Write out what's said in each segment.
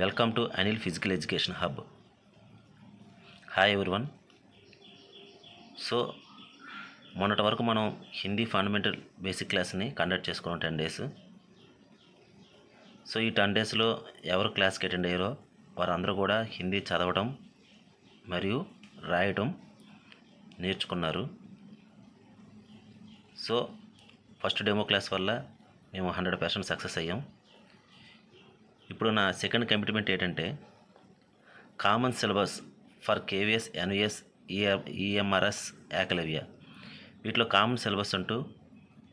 Welcome to Anil physical education hub. Hi everyone. So మొన్నటి వరకు మనం హిందీ ఫండమెంటల్ బేసిక్ క్లాస్ని కండక్ట్ చేసుకున్నాం 10 days. సో ఈ 10 daysలో ఎవరు క్లాస్కి అటెండ్ అయ్యారో వారందరూ కూడా హిందీ చదవడం మరియు రాయటం నేర్చుకున్నారు. సో ఫస్ట్ డెమో క్లాస్ వల్ల మేము 100% సక్సెస్ అయ్యాం. ఇప్పుడు నా సెకండ్ కమిట్మెంట్ ఏంటంటే common syllabus for KVS, NVS, EMRS, Eklavya వీటిలో కామన్ సిలబస్ అంటూ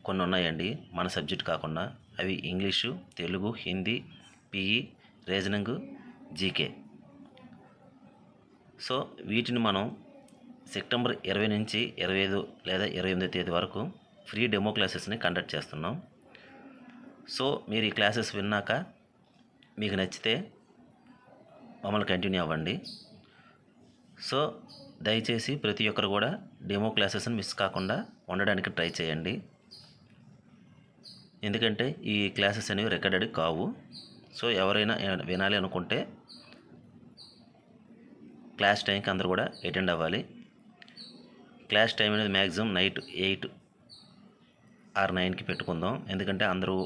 కొన్ని ఉన్నాయండి మన సబ్జెక్ట్ కాకుండా. అవి English, Telugu, Hindi, PE, reasoning, GK. So వీటిని మనం సెప్టెంబర్ 20 నుంచి 25 లేదా 28 తేదీ వరకు ఫ్రీ డెమో క్లాసెస్ని కండక్ట్ చేస్తున్నాం. సో మీరు ఈ క్లాసెస్ విన్నాక మీకు నచ్చితే మమ్మల్ని కంటిన్యూ అవ్వండి. సో దయచేసి ప్రతి ఒక్కరు కూడా డెమో క్లాసెస్ని మిస్ కాకుండా ఉండడానికి ట్రై చేయండి. ఎందుకంటే ఈ క్లాసెస్ అనేవి రికార్డెడ్ కావు. సో ఎవరైనా వినాలి అనుకుంటే క్లాస్ టైంకి అందరూ కూడా అటెండ్ అవ్వాలి. క్లాస్ టైం అనేది మ్యాక్సిమం నైట్ 8 or 9కి పెట్టుకుందాం. ఎందుకంటే అందరూ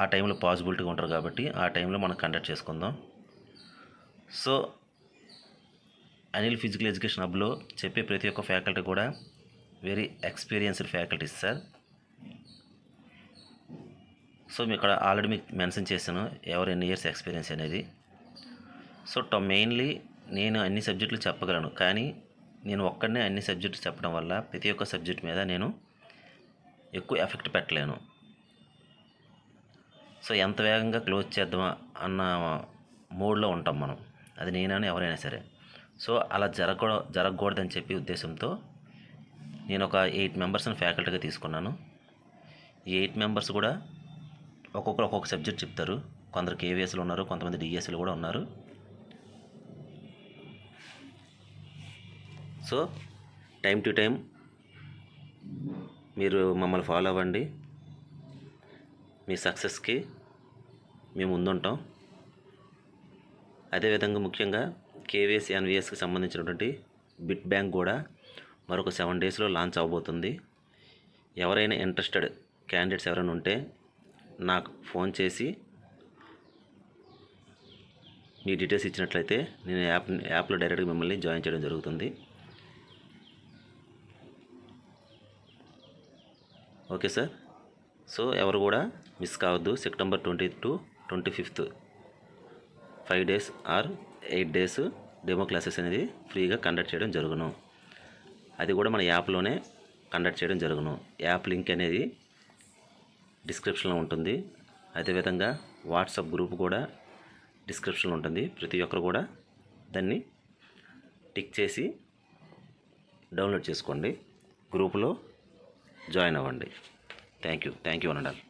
ఆ టైంలో పాసిబిలిటీగా ఉంటారు కాబట్టి ఆ టైంలో మనం కండక్ట్ చేసుకుందాం. సో అనిల్ ఫిజికల్ ఎడ్యుకేషన్ హబ్లో చెప్పే ప్రతి ఒక్క ఫ్యాకల్టీ కూడా very experienced faculties sir. So మీ ఇక్కడ ఆల్రెడీ మీకు మెన్షన్ చేశాను ఎవరు ఎన్ని ఇయర్స్ ఎక్స్పీరియన్స్ అనేది. సో మెయిన్లీ నేను అన్ని సబ్జెక్టులు చెప్పగలను, కానీ నేను ఒక్కడనే అన్ని సబ్జెక్టులు చెప్పడం వల్ల ప్రతి ఒక్క సబ్జెక్ట్ మీద నేను ఎక్కువ ఎఫెక్ట్ పెట్టలేను. సో ఎంత వేగంగా క్లోజ్ చేద్దామా అన్న మోడ్లో ఉంటాం మనం, అది నేనైనా ఎవరైనా సరే. సో అలా జరగకూడదని చెప్పి ఉద్దేశంతో నేను ఒక 8 మెంబర్స్ని ఫ్యాకల్టీగా తీసుకున్నాను. ఈ 8 మెంబర్స్ కూడా ఒక్కొక్కరు ఒక్కొక్క సబ్జెక్ట్ చెప్తారు. కొందరు కేవీఎస్లు ఉన్నారు, కొంతమంది డిఎస్లు కూడా ఉన్నారు. సో టైం టు టైం మీరు మమ్మల్ని ఫాలో అవ్వండి. మీ సక్సెస్కి మేము ముందుంటాం. అదేవిధంగా ముఖ్యంగా కేవీఎస్, ఎన్విఎస్కి సంబంధించినటువంటి బిట్ బ్యాంక్ కూడా మరొక 7 daysలో లాంచ్ అవబోతుంది. ఎవరైనా ఇంట్రెస్టెడ్ క్యాండిడేట్స్ ఎవరైనా ఉంటే నాకు ఫోన్ చేసి మీ డీటెయిల్స్ ఇచ్చినట్లయితే నేను యాప్లో డైరెక్ట్గా మిమ్మల్ని జాయిన్ చేయడం జరుగుతుంది. Okay sir. సో ఎవరు కూడా మిస్ కావద్దు. September 20 to 25 5 days or 8 days demo classes అనేది ఫ్రీగా కండక్ట్ చేయడం జరుగును. అది కూడా మన యాప్లోనే కండక్ట్ చేయడం జరుగును. యాప్ లింక్ అనేది డిస్క్రిప్షన్లో ఉంటుంది. అదేవిధంగా వాట్సాప్ గ్రూప్ కూడా డిస్క్రిప్షన్లో ఉంటుంది. ప్రతి ఒక్కరు కూడా దాన్ని టిక్ చేసి డౌన్లోడ్ చేసుకోండి, గ్రూపులో జాయిన్ అవ్వండి. థ్యాంక్ యూ అనండి.